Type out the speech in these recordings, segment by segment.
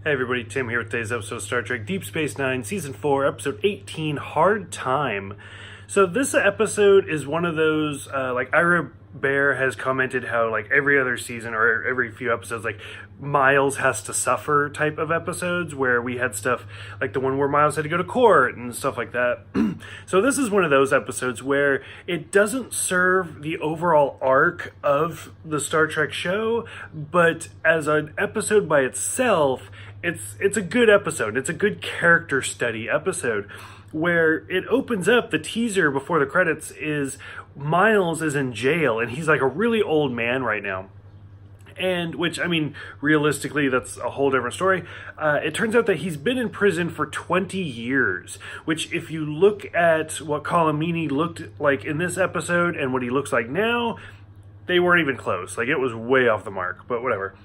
Hey everybody, Tim here with today's episode of Star Trek Deep Space Nine, Season 4, Episode 18, Hard Time. So this episode is one of those, Ira Bear has commented how, like, every other season or every few episodes, like, Miles has to suffer type of episodes where we had stuff like the one where Miles had to go to court and stuff like that. So this is one of those episodes where it doesn't serve the overall arc of the Star Trek show, but as an episode by itself, it's a good episode. It's a good character study episode where it opens up. The teaser before the credits is Miles is in jail and he's like a really old man right now. And which, I mean, realistically, that's a whole different story. It turns out that he's been in prison for 20 years, which if you look at what Colomini looked like in this episode and what he looks like now, they weren't even close. Like, it was way off the mark, but whatever.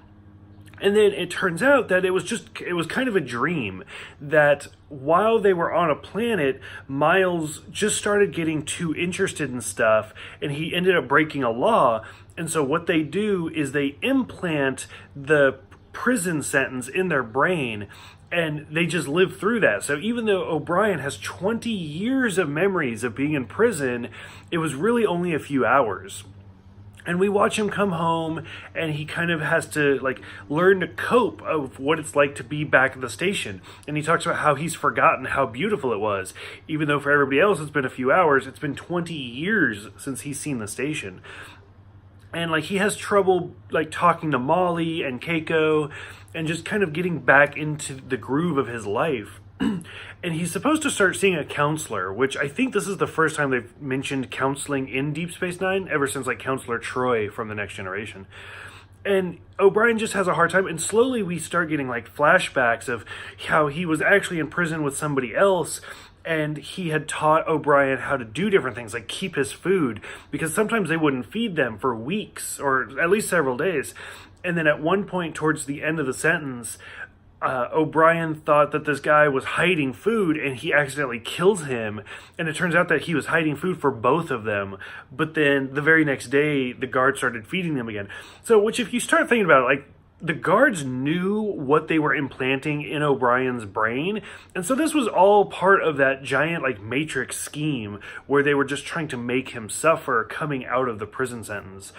And then it turns out that it was kind of a dream, that while they were on a planet, Miles just started getting too interested in stuff and he ended up breaking a law. And so what they do is they implant the prison sentence in their brain and they just live through that. So even though O'Brien has 20 years of memories of being in prison, it was really only a few hours. And we watch him come home and he kind of has to like learn to cope of what it's like to be back at the station. And he talks about how he's forgotten how beautiful it was. Even though for everybody else it's been a few hours, it's been 20 years since he's seen the station. And like he has trouble like talking to Molly and Keiko and just kind of getting back into the groove of his life. And he's supposed to start seeing a counselor, which I think this is the first time they've mentioned counseling in Deep Space Nine, ever since like Counselor Troy from The Next Generation. And O'Brien just has a hard time, and slowly we start getting like flashbacks of how he was actually in prison with somebody else, and he had taught O'Brien how to do different things, like keep his food, because sometimes they wouldn't feed them for weeks, or at least several days. And then at one point towards the end of the sentence, O'Brien thought that this guy was hiding food and he accidentally kills him, and it turns out that he was hiding food for both of them. But then the very next day the guards started feeding them again. So which, if you start thinking about it, like, the guards knew what they were implanting in O'Brien's brain, and so this was all part of that giant like matrix scheme where they were just trying to make him suffer coming out of the prison sentence.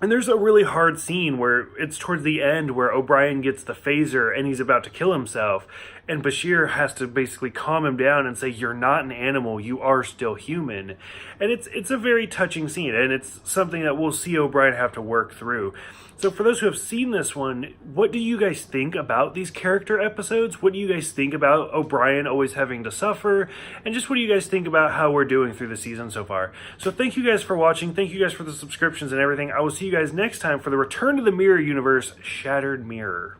And there's a really hard scene where it's towards the end where O'Brien gets the phaser and he's about to kill himself. And Bashir has to basically calm him down and say, you're not an animal, you are still human. And it's a very touching scene, and it's something that we'll see O'Brien have to work through. So for those who have seen this one, what do you guys think about these character episodes? What do you guys think about O'Brien always having to suffer? And just what do you guys think about how we're doing through the season so far? So thank you guys for watching. Thank you guys for the subscriptions and everything. I will see you guys next time for the Return to the Mirror Universe Shattered Mirror.